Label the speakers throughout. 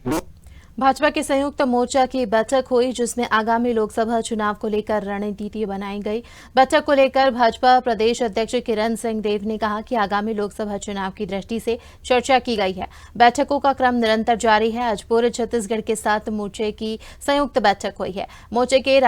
Speaker 1: भाजपा के संयुक्त मोर्चा की बैठक हुई, जिसमें आगामी लोकसभा चुनाव को लेकर रणनीति बनाई गई। बैठक को लेकर भाजपा प्रदेश अध्यक्ष किरण सिंहदेव ने कहा कि आगामी लोकसभा चुनाव की दृष्टि से चर्चा की गई है। बैठकों का क्रम निरंतर जारी है। आज पूरे छत्तीसगढ़ के साथ मोर्चे की संयुक्त बैठक हुई है। मोर्चे के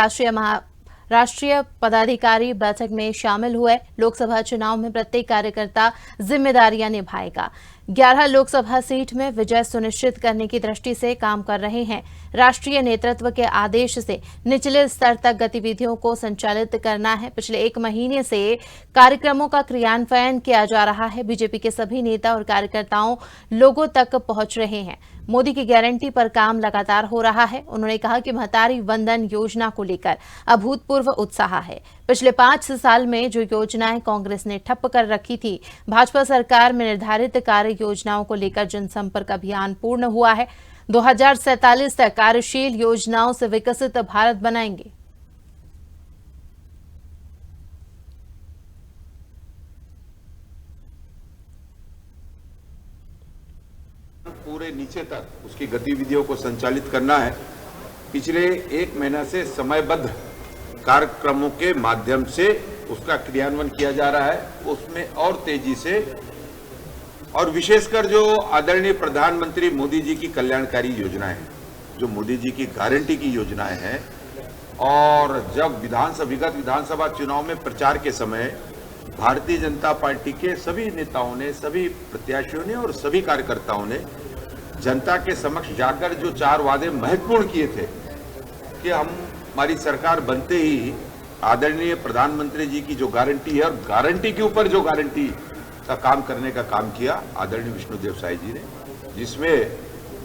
Speaker 1: राष्ट्रीय पदाधिकारी बैठक में शामिल हुए। लोकसभा चुनाव में प्रत्येक कार्यकर्ता जिम्मेदारियां निभाएगा। 11 लोकसभा सीट में विजय सुनिश्चित करने की दृष्टि से काम कर रहे हैं। राष्ट्रीय नेतृत्व के आदेश से निचले स्तर तक गतिविधियों को संचालित करना है। पिछले 1 महीने से कार्यक्रमों का क्रियान्वयन किया जा रहा है। बीजेपी के सभी नेता और कार्यकर्ताओं लोगों तक पहुंच रहे हैं। मोदी की गारंटी पर काम लगातार हो रहा है। उन्होंने कहा कि महतारी वंदन योजना को लेकर अभूतपूर्व उत्साह है। पिछले 5 साल में जो योजनाएं कांग्रेस ने ठप कर रखी थी, भाजपा सरकार में निर्धारित कार्य योजनाओं को लेकर जनसंपर्क अभियान पूर्ण हुआ है। 2047 तक कार्यशील योजनाओं से विकसित भारत बनाएंगे।
Speaker 2: पूरे नीचे तक उसकी गतिविधियों को संचालित करना है। पिछले 1 महीना से समयबद्ध कार्यक्रमों के माध्यम से उसका क्रियान्वयन किया जा रहा है। उसमें और तेजी से और विशेषकर जो आदरणीय प्रधानमंत्री मोदी जी की कल्याणकारी योजनाएं हैं, जो मोदी जी की गारंटी की योजनाएं हैं, और जब विगत विधानसभा चुनाव में प्रचार के समय भारतीय जनता पार्टी के सभी नेताओं ने, सभी प्रत्याशियों ने और सभी कार्यकर्ताओं ने जनता के समक्ष जाकर जो 4 वादे महत्वपूर्ण किए थे कि हमारी सरकार बनते ही आदरणीय प्रधानमंत्री जी की जो गारंटी है और गारंटी के ऊपर जो गारंटी का काम करने का काम किया आदरणीय विष्णुदेव साई जी ने, जिसमें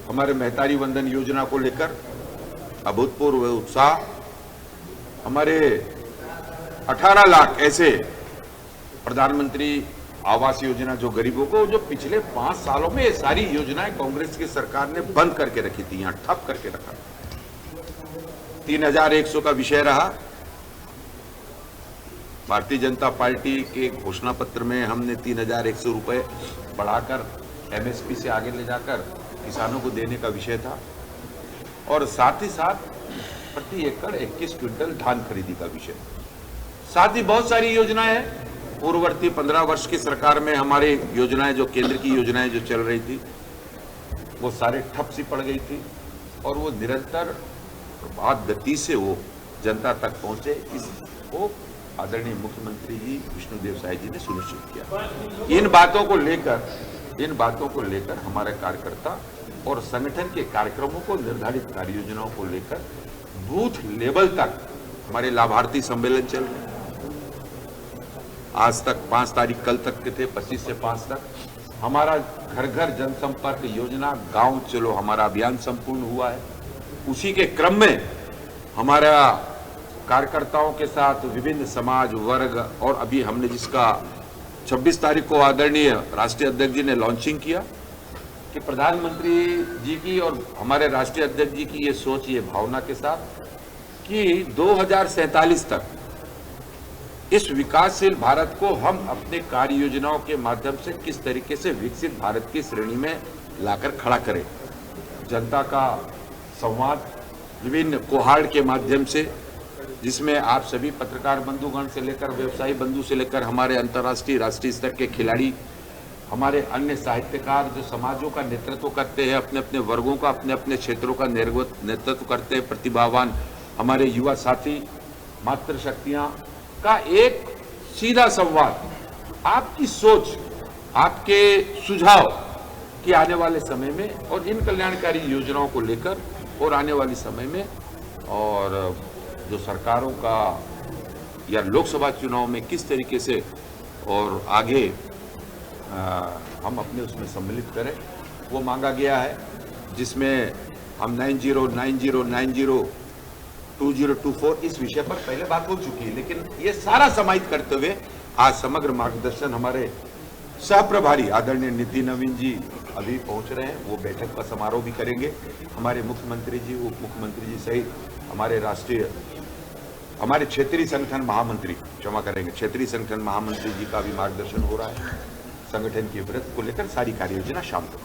Speaker 2: हमारे महतारी वंदन योजना को लेकर अभूतपूर्व उत्साह, हमारे 18 लाख ऐसे प्रधानमंत्री आवास योजना जो गरीबों को, जो पिछले 5 सालों में ये सारी योजनाएं कांग्रेस की सरकार ने बंद करके रखी थी, यहां ठप करके रखा। 3100 का विषय रहा। भारतीय जनता पार्टी के घोषणा पत्र में हमने 3100 रुपए बढ़ाकर एमएसपी से आगे ले जाकर किसानों को देने का विषय था, और साथ ही साथ प्रति एकड़ 21 क्विंटल धान खरीदी का विषय। साथ ही बहुत सारी योजनाएं हैं। पूर्ववर्ती 15 वर्ष की सरकार में हमारी योजनाएं, जो केंद्र की योजनाएं जो चल रही थी, वो सारे ठप सी पड़ गई थी, और वो निरंतर प्रभात गति से वो जनता तक पहुंचे। इसको आदरणीय मुख्यमंत्री जी विष्णुदेव साई जी ने सुनिश्चित किया। इन बातों को लेकर हमारे कार्यकर्ता और संगठन के कार्यक्रमों को, निर्धारित कार्य योजनाओं को लेकर बूथ लेवल तक हमारे लाभार्थी सम्मेलन चल रहे हैं। आज तक 5 तारीख कल तक के थे, 25 से 5 तक हमारा घर घर जनसंपर्क योजना गांव चलो हमारा अभियान संपूर्ण हुआ है। उसी के क्रम में हमारा कार्यकर्ताओं के साथ विभिन्न समाज वर्ग, और अभी हमने जिसका 26 तारीख को आदरणीय राष्ट्रीय अध्यक्ष जी ने लॉन्चिंग किया कि प्रधानमंत्री जी की और हमारे राष्ट्रीय अध्यक्ष जी की ये सोच, ये भावना के साथ कि 2047 तक इस विकासशील भारत को हम अपने कार्य योजनाओं के माध्यम से किस तरीके से विकसित भारत की श्रेणी में लाकर खड़ा करें। जनता का संवाद विभिन्न कोहाड़ के माध्यम से, जिसमें आप सभी पत्रकार बंधुगण से लेकर व्यवसायी बंधु से लेकर हमारे अंतर्राष्ट्रीय राष्ट्रीय स्तर के खिलाड़ी, हमारे अन्य साहित्यकार जो समाजों का नेतृत्व करते हैं, अपने अपने वर्गों का, अपने अपने क्षेत्रों का नेतृत्व करते हैं, प्रतिभावान हमारे युवा साथी, मातृशक्तियां का एक सीधा संवाद, आपकी सोच, आपके सुझाव कि आने वाले समय में और इन कल्याणकारी योजनाओं को लेकर और आने वाले समय में, और जो सरकारों का या लोकसभा चुनाव में किस तरीके से और आगे हम अपने उसमें सम्मिलित करें, वो मांगा गया है। जिसमें हम 9090902024 इस विषय पर पहले बात हो चुकी है, लेकिन ये सारा समाहित करते हुए आज समग्र मार्गदर्शन हमारे सह प्रभारी आदरणीय नितिन नवीन जी अभी पहुंच रहे हैं। वो बैठक का समारोह भी करेंगे। हमारे मुख्यमंत्री जी, उप मुख्यमंत्री जी सहित हमारे क्षेत्रीय संगठन महामंत्री, क्षमा करेंगे, क्षेत्रीय संगठन महामंत्री जी का भी मार्गदर्शन हो रहा है। संगठन की वृत्ति को लेकर सारी कार्य योजना शाम को